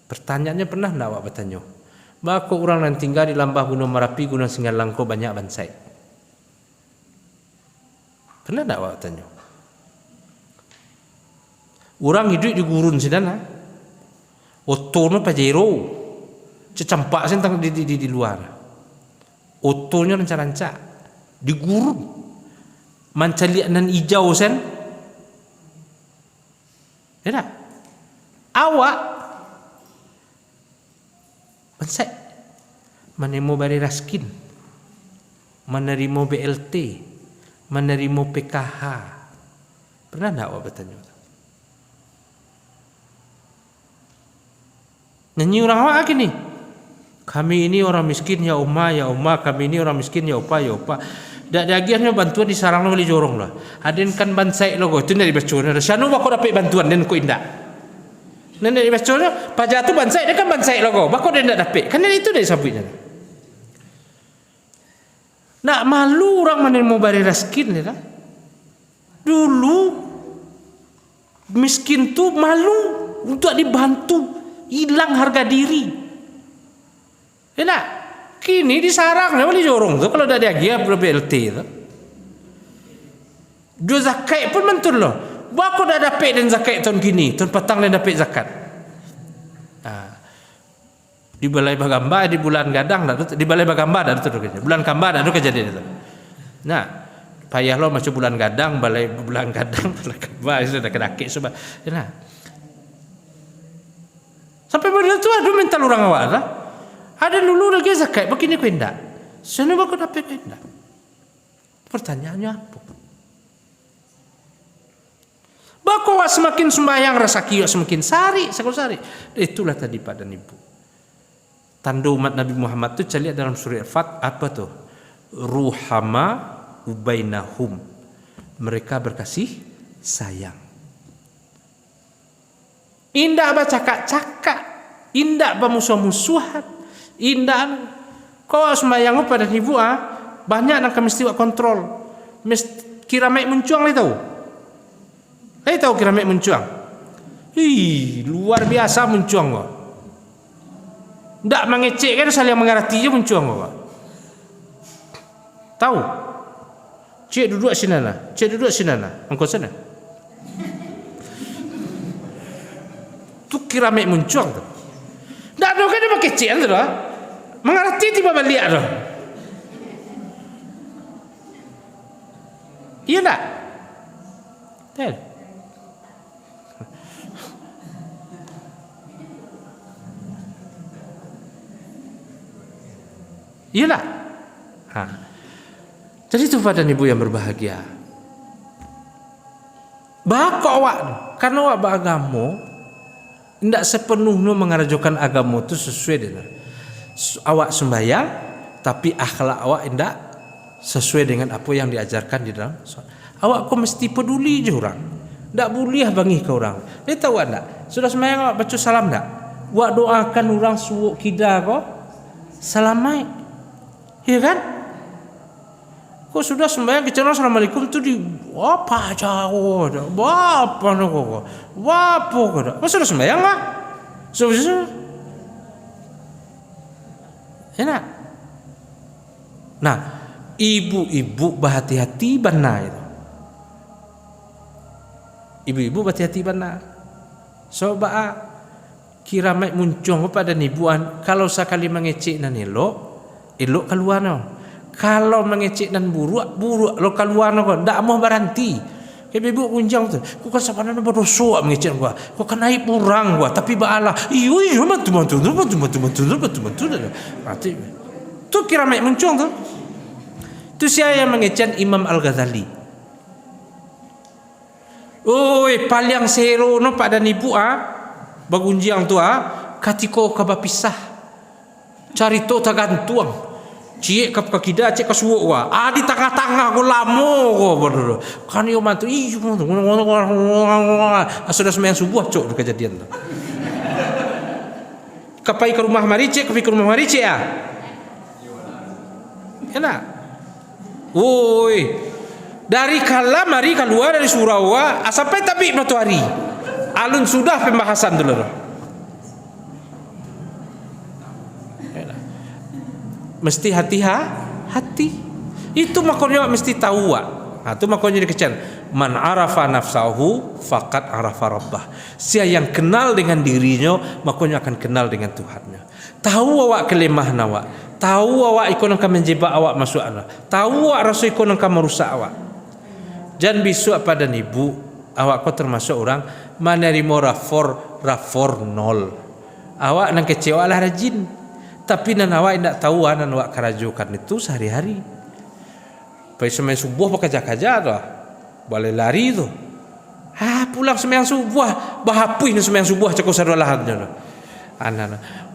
pertanyaannya pernah enggak awak bertanya? Bako orang yang tinggal di lambah Gunung Merapi, Gunung Singalang ko banyak bansai. Pernah enggak awak tanya? Orang hidup di gurun sedana. Otono pajero. Cecampak sentang di luar. Otonya rancak-rancak di gurun. Mancaliak nan hijau sen. Ya tak? Awak bansai menerima bari raskin, menerima BLT, menerima PKH. Pernah tak awak bertanya? Nyanyi orang awak gini, kami ini orang miskin ya umma, kami ini orang miskin ya upa, Dak dagiannya bantuan di sarang lo beli jorong lah. Adin kan bansai lo itu dari bacaan. Siapa bako dapat bantuan dan ko indak. Dan dari bacaan pajak tu bansai dia kan bansai lo bako dia indak dapat. Kan itu dari sabutnya. Nak malu orang mana mau bari raskin ya. Dulu miskin tu malu untuk dibantu, hilang harga diri. Ya nak? Kini disarang dia boleh jorong tu kalau dah dia BLT tu. Dua zakat pun mentul loh. Bako dah dapat dan zakat tahun kini, tahun petang dah dapat zakat. Di balai bagamba di bulan gadang dah di balai bagamba dah tu kerja. Bulan kamba dah tu kejadian itu. Nah, payah lo macam bulan gadang, balai bulan gadang, bulan kamba sudah kedakik sebab. Nah. Sampai model tu ada mental orang awak lah. Ada dulu lagi zakat, begini kau indak. Sana bako dapat kau indak. Pertanyaannya apa? Bako awak semakin sembahyang rasa kiok semakin sari. Itulah tadi pada ibu. Tanda umat Nabi Muhammad tu cari dalam surah Al-Fat apa tu? Ruhama ubainahum. Mereka berkasih sayang. Indah bercakap-cakap, indah bermusuh-musuhan. Indah kau sembahyang pada ibu banyak nak mesti buat kontrol. Kira mek mencuang le tahu. Tahu kira mek mencuang. Luar biasa mencuang kau. Ndak mengecek kan saling mengerti je mencuang kau. Tahu? Cik duduk sini lah. Cik duduk sini lah. Engkau sana. Tu kira mek mencuang tu. Ndak ada kan dia mengecek tu dah. Mengerti tiba balik dah. Iya tak? Iyalah. Jadi itu pada ibu yang berbahagia. Bahak awak, karena awak beragama, tidak sepenuhnya mengarajukan agama itu sesuai dengan awak sembahyang, tapi akhlak awak tidak sesuai dengan apa yang diajarkan di dalam sholat. Awak kok mesti peduli je orang, tidak boleh bangih ke orang. Dia tahu tak? Sudah sembahyang awak baca salam tak? Awak doakan orang suwuk kida kok salamai, ya kan? Kok sudah sembahyang kecana assalamualaikum tu di apa jauh dah, apa nak kok, apa kok dah? Sudah sembahyang lah, sudah, enak. Nah, ibu-ibu berhati-hati benar itu. Ibu-ibu berhati-hati benar. Sobat kira mai muncung pada nibuan kalau sekali mengecek dan elok keluar no. Kalau mengecek dan buruk lo keluar no, ndak mau berhenti. Kayak ibu kunjang tu, kau kan sebenarnya berdosa mengecek gua, kau kan naik kurang gua, tapi baalah, iyo bantu. Nanti tu kira mai muncung tu. Tu saya yang mengecek Imam Al-Ghazali. Oi, paling sero no pada nibu bagunjiang tu katiko kabapisah. Cari to tagantuang. Cik ke kida cik ke suuk di tengah-tengah ko lamo ko bodoh. Kan yo mantu sudah sembahyang subuh cok kejadian tu. Kapai ke rumah mari cik, ke rumah mari cik enak. Woi, dari kala mari keluar dari surau sampai tapi matahari. Alun sudah pembahasan dulu. Mesti hati. Itu makanya mesti tahu itu makanya dikecen. Man arafa nafsahu faqad arafa rabbah. Siapa yang kenal dengan dirinya, makanya akan kenal dengan Tuhannya. Tahu awak kelemah awak. Tahu awak ikon akan menjebak awak masuk ana. Tahu awak rasa ikon akan merusak awak. Jangan besok pada ibu awak kau termasuk orang menerima rafor nol. Awak nang kecewa lah rajin. Tapi nan awak tidak tahu nan awak kerajukan itu sehari-hari. Pai sembahyang subuh bekerja-kerja tu. Boleh lari tu. Pulang sembahyang subuh, bahapui nan sembahyang subuh cakap sadolahan tu.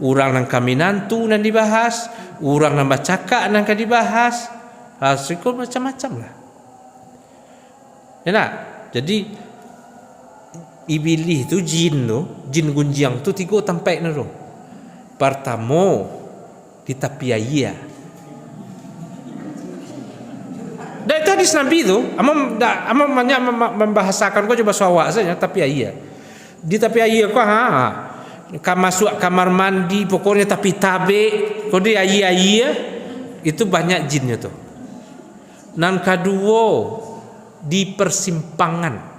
Urang nang kami nantu nan dibahas, urang nang bacaka nang dibahas. Sikul macam-macam lah. Enak. Jadi Iblis tu jin gunjiang tu tiga tampai tu. Pertama di tepi air. Dan itu hadis Nabi tu, amam banyak membahasakan kau coba sawak saja tepi air. Di tepi air kau kau masuk kamar mandi pokoknya tapi tabe kau di air itu banyak jinnya tu. Nan kedua di persimpangan.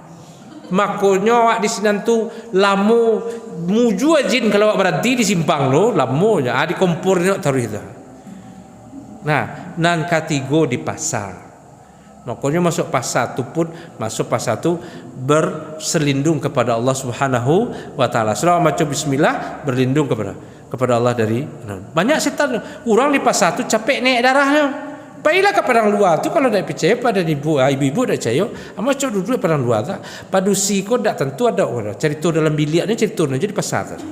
Makanya awak di sini tu lamu muju jin kalau awak berhenti di simpang lo lamu je di kompor ni taruh itu. Nah, nan ketiga di pasar. Makanya masuk pasar tu berselindung kepada Allah Subhanahu wa taala. Selama baca bismillah berlindung kepada Allah dari banyak setan. Orang di pasar tu capek naik darahnya. Baiklah ke padang luar tu kalau tak percaya pada ibu tak percaya, macam duduk di padang luar tak. Padusi kau tak tentu ada orang cerita dalam bilik ni cerita jadi pasar tu.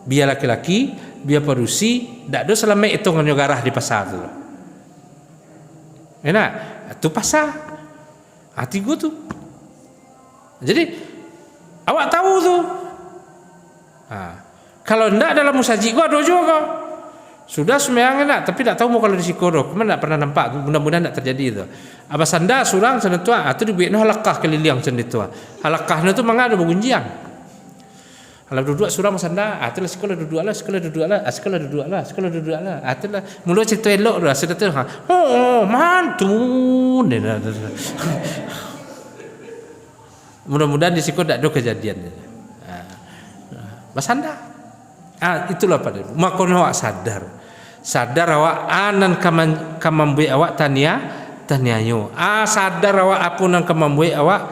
Biar laki-laki, biar padusi, tak ada selama hitungan garah di pasar tu. Enak, tu pasar. Hati gua tu. Jadi awak tahu tu. Kalau ndak dalam musajid gua ada juga. Sudah sembahyang nak, tapi tak tahu mau kalau di Sikorok, mana tak pernah nampak. Mudah-mudahan tak terjadi itu. Abas anda surang sana tua, tu dibuat halakah keliling sana tua. Halakahnya tu mangga ada bergunjiang. Kalau duduk surang sanda, itulah sekolah duduk lah, sekolah duduk lah. Itulah mula cerita elok dah, sudah tu. Mantun. Mudah-mudahan di Sikorok tak ada kejadian. Basanda. Itulah pada. Makanya awak sadar awak anan kamambui awak taniayo. Sadar awak apunan kamambui awak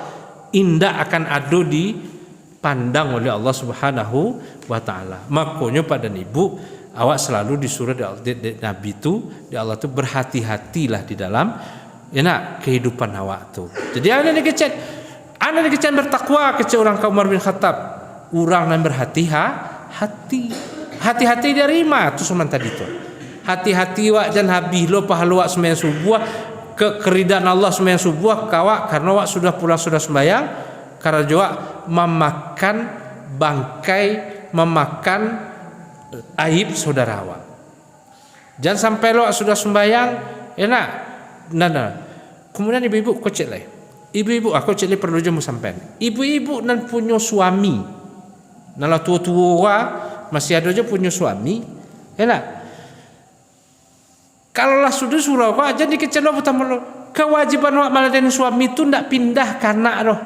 indah akan ada di pandang oleh Allah Subhanahu wa taala. Makanya pada ibu awak selalu disuruh Nabi itu di Allah tu berhati-hatilah di dalam kehidupan awak tu. Jadi anda dikecen bertakwa kecen orang kaum Umar bin Khattab, orang yang berhati-hati. Hati-hati dari ma tu seman tadi tu. Hati-hati wak jan habis lo pahala wak sembahyang subuh keridaan Allah sembahyang subuh kawak karena wak sudah pulang sudah sembahyang karena juga memakan bangkai, memakan aib saudara awak. Jangan sampai lo sudah sembahyang nah. Kemudian ibu-ibu kau cek lah. Ibu-ibu aku cek lah perlu jamu sampai. Ibu-ibu nan punya suami, nala tua-tua masih ada aja punya suami, kalau lah sudah surau kau aja dikecil lo pertama lo. Kewajiban wak meladeni suami itu ndak pindah karena roh.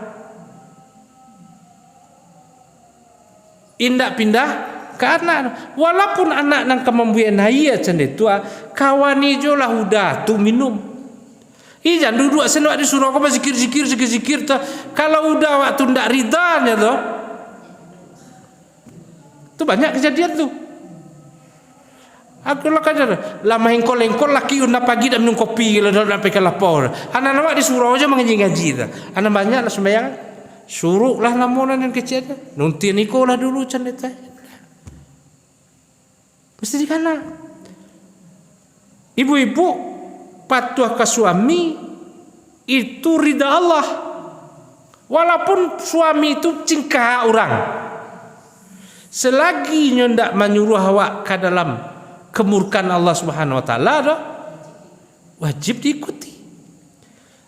Indak pindah karena walaupun anak nang kemampuan haya cende tua kawani jo lah udah tu minum. Jangan duduk senok di surau kau zikir tu. Kalau udah waktu ndak ridanya tu. Tu banyak kejadian tu. Aku lah kadar lama engkol laki unda pagi dah minum kopi lah dah pakai lapor. Anak nama di surau aja mengaji dah. Anak banyak lah sembahyang. Suruh lah lamunan yang kecil dah. Nunti niko lah dulu cendeta. Mesti di kana. Ibu-ibu patuh ke suami itu ridha Allah. Walaupun suami itu cingkah orang. Selagi ndak menyuruh awak ke dalam kemurkaan Allah Subhanahu wa taala wajib diikuti.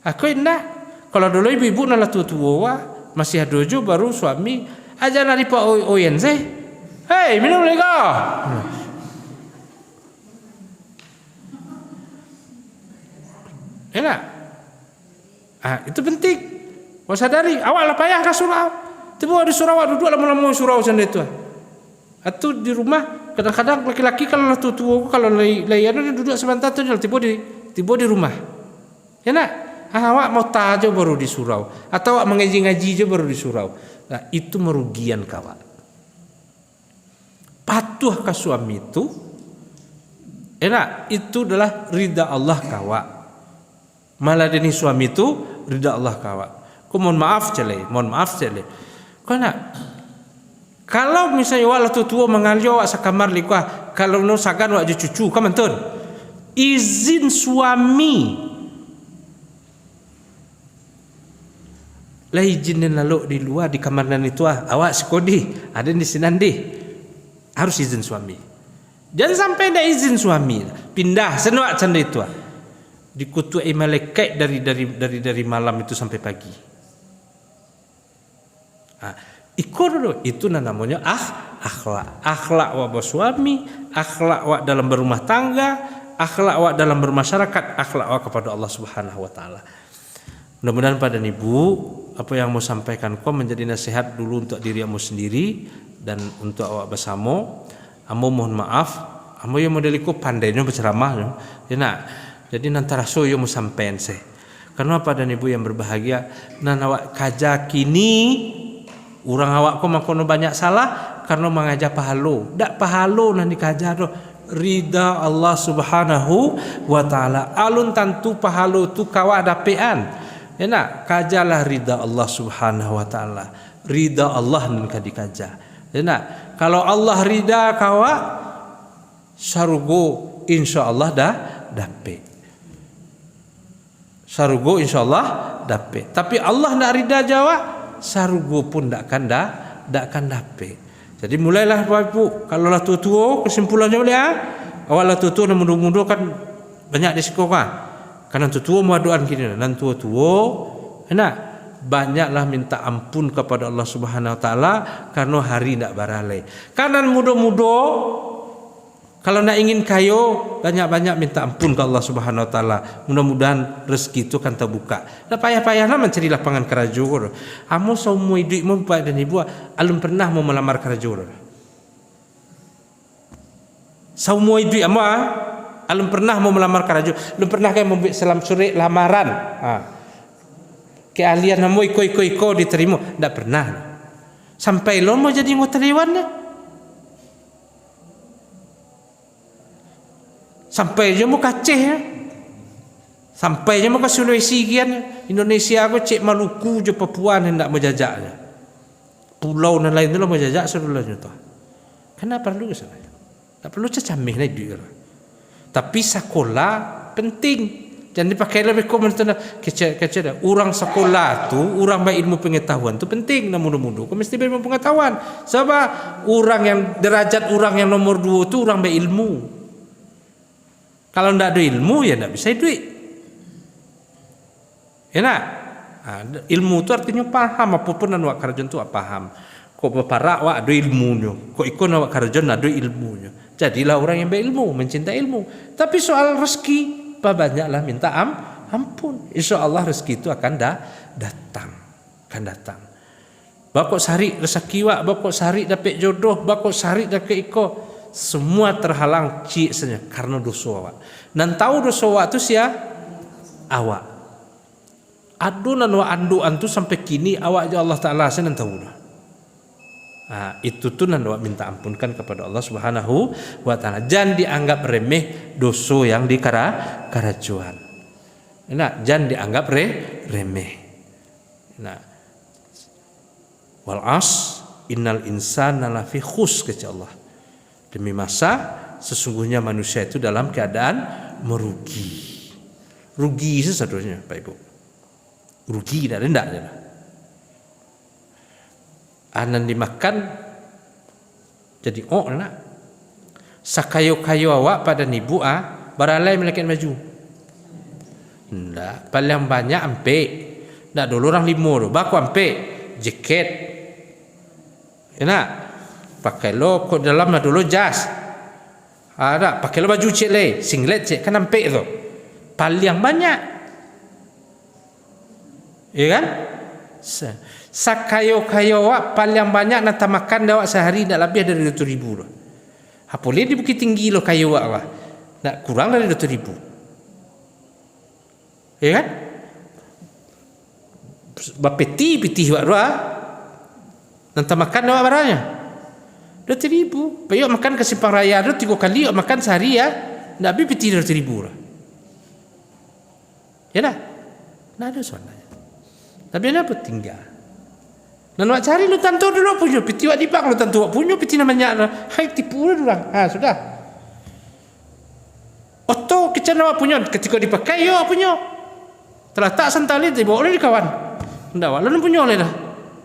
Aku indah kalau dulu ibu-ibu nala tua-tua masih ada jo baru suami aja nari pa oyen saya. Hei minum lagi kau. Enak. Itu penting. Kau sadari awak lah payah ke surau. Tiba di surau duduk lama-lama surau sendiri tu. Atau di rumah kadang-kadang laki-laki kalau lah tua kalau layan duduk sebentar tu tiba di rumah. Ya nak, awak mau tajo baru di surau atau awak mengaji-ngaji je baru di surau. Nah, itu merugian kawan. Patuh ke suami itu enak, itu adalah ridha Allah kawan. Meladeni suami itu ridha Allah kawan. Mohon maaf cele. Kau nak kalau misalnya wak tua mengalir wak sakamar likah, kalau no sagan wak cucu, kaman tuan izin suami lah izin lalu di luar di kamar nan itu awak sekodi ada di sinandi harus izin suami. Jangan sampai ada izin suami pindah senwak canda itu dikutuai malaikat dari malam itu sampai pagi. Itu namanya akhlak wak bersuami, akhlak wak dalam berumah tangga, akhlak wak dalam bermasyarakat, akhlak wak kepada Allah Subhanahu wa taala. Mudah-mudahan pada ibu apa yang mau sampaikan kau menjadi nasihat dulu untuk dirimu sendiri dan untuk awak bersama. Amo mohon maaf, amo yang modeliku pandainya berceramah ya nak. Jadi nanti raso yo mau sampaikan saya. Karena pada ibu yang berbahagia nan awak kaja kini orang awak ko makono banyak salah karena mengajar pahalo. Dak pahalo nan dikajar do ridha Allah Subhanahu wa taala. Alun tentu pahalo tu kawa dapean. Ya nak, kajalah ridha Allah Subhanahu wa taala. Ridha Allah nan ka dikaja. Ya nak, kalau Allah ridha kawa sarugo insyaallah dah dape. Sarugo insyaallah dape. Tapi Allah nak ridha jawa sarugo pun tak akan dapat. Jadi mulailah Bapak Ibu, kalau lah tua-tua kesimpulannya boleh awal lah tua-tua dan muda-muda kan banyak di sekolah. Karena tua-tua muaduan kini dan tua-tua enak banyaklah minta ampun kepada Allah Subhanahu wa taala karena hari tidak baralai. Karena muda-muda kalau nak ingin kayo banyak-banyak minta ampun ke Allah Subhanahu wa taala. Mudah-mudahan rezeki itu kan terbuka. Dah payah-payahlah mencari lapangan kerja. Amo semua hidupmu bapak dan ibu alun pernah mau melamar kerja. Semua hidup amo alun pernah mau melamar kerja. Alun pernah kayak membuat selam surat lamaran. Keahlian amo iko diterima, ndak pernah. Sampai lo mau jadi anggota dewan dah. Sampai je mau Aceh ya. Sampai je mau ke Sulawesi kian. Indonesia aku cek Maluku je Papua hendak menjajaknya. Pulau dan lain tu lah menjajak seluruhnya tu. Kenapa perlu ke sana? Tak perlu cacamih naik duit. Tapi sekolah penting. Jangan dipakai lebih komentar kecil. Orang sekolah tu, orang berilmu pengetahuan tu penting. Mudah-mudah kau mesti berilmu pengetahuan. Sebab orang yang derajat orang yang nomor 2 tu orang berilmu. Kalau ndak ada ilmu ya ndak bisa duit. Ya nak? Ilmu tu artinya paham apapun dan wak karjon tu paham. Kok beparak wak ada ilmunya. Kok ikon wak karjon ada ilmunya. Jadilah orang yang berilmu, mencintai ilmu. Tapi soal rezeki banyaklah minta ampun. InsyaAllah rezeki itu akan datang. Bakok sari rezeki wak, bakok sari dapat jodoh, bakok sari dapat iko. Semua terhalang cik saja karena dosa wak. Dan tahu dosa wak itu sia awak. Adunan wa anduan tu sampai kini awak je Allah Ta'ala saya nan tahu dah. Itu tu nan awak minta ampunkan kepada Allah Subhanahu wa Ta'ala. Jangan dianggap remeh dosa yang di karajuan. Nah, jangan dianggap remeh. Nah, wal as innal insana lafi khus kata Allah. Demi masa sesungguhnya manusia itu dalam keadaan merugi. Rugi sesadurnya Pak Ibu. Rugi dah rendah je lah. Anan dimakan jadi nak. Sakayo-kayo awak pada nibu baralai melekat maju. Ndak, paling banyak ampek. Ndak dulu orang 5 tu, baku ampek jaket. Enak. Pakai lo kok dalam dulu jas. Ada pakai lo baju cek le, singlet cek kan ampek tu. Paling banyak. Ya kan? Sakayo-kayo awak paling banyak nak makan awak sehari tak lebih dari 200,000 loh. Apa boleh di Bukit Tinggi lo kayo awak nak kurang dari 200,000. Ya kan? Bapeti awak doa nak makan awak barangnya 200,000. Payah makan ke Simpang Raya tu 3 kali awak makan sehari ya. Tak habis peti 200,000 lah. Ya dah. Nak ada soalnya. Tapi apa tinggal? Dan awak cari lu tentu dulu punya piti awak di bang lu tentu awak punya piti namanya. Hai tipu lu orang. Sudah. Oto kecil awak punya ketika dipakai yo awak punya. Telah tak sentali dibawa oleh kawan. Ndak awak lu punya oleh dah.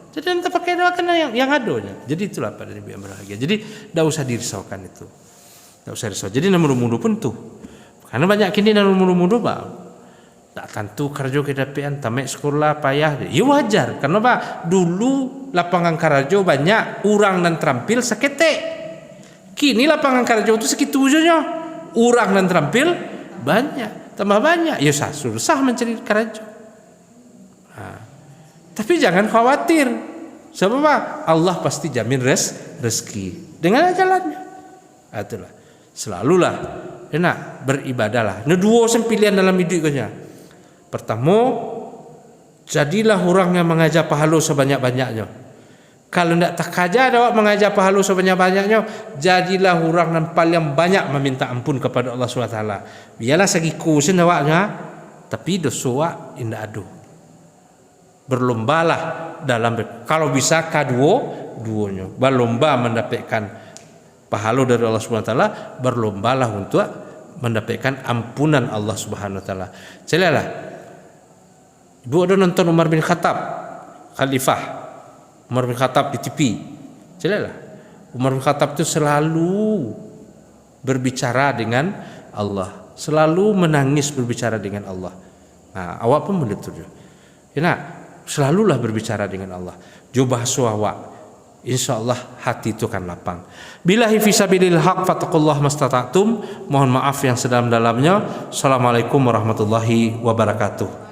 Jadi nanti pakai doa kena yang adonya. Jadi itulah pada Nabi yang berbahagia. Jadi tidak usah dirisaukan itu. Tidak usah risau. Jadi nomor-nomor pun tuh. Karena banyak kini nomor-nomor bang. Tak tentu kerja kedapian tamek sekolah payah. Ya wajar. Karena apa? Dulu lapangan kerja banyak orang dan terampil seketek. Kini lapangan kerja itu segitu saja. Orang dan terampil banyak. Tambah banyak. Ya susah mencari kerja. Tapi jangan khawatir. Sebab apa? Allah pasti jamin rezeki. Dengan jalannya. Itulah. Selalulah enak beribadahlah. Nah, 2 pilihan dalam hidup kau. Pertama, jadilah orang yang mengajar pahala sebanyak-banyaknya. Kalau tidak tak kajar awak mengajar pahala sebanyak-banyaknya, jadilah orang yang paling banyak meminta ampun kepada Allah SWT. Biarlah segi kusin awaknya, tapi dosa awak tidak ada. Berlombalah dalam kalau bisa kedua-duanya. Berlomba mendapatkan pahala dari Allah SWT, berlombalah untuk mendapatkan ampunan Allah Subhanahu wa taala. Celalah. Ibu ada nonton Umar bin Khattab, Khalifah Umar bin Khattab di TV. Celalah. Umar bin Khattab itu selalu berbicara dengan Allah, selalu menangis berbicara dengan Allah. Nah, awak pun begitu juga. Ya nak, selalulah berbicara dengan Allah. Coba suawak. InsyaAllah hati itu akan lapang. Billahi fisabilil haq fattaqullah mastata'tum. Mohon maaf yang sedalam-dalamnya. Assalamualaikum warahmatullahi wabarakatuh.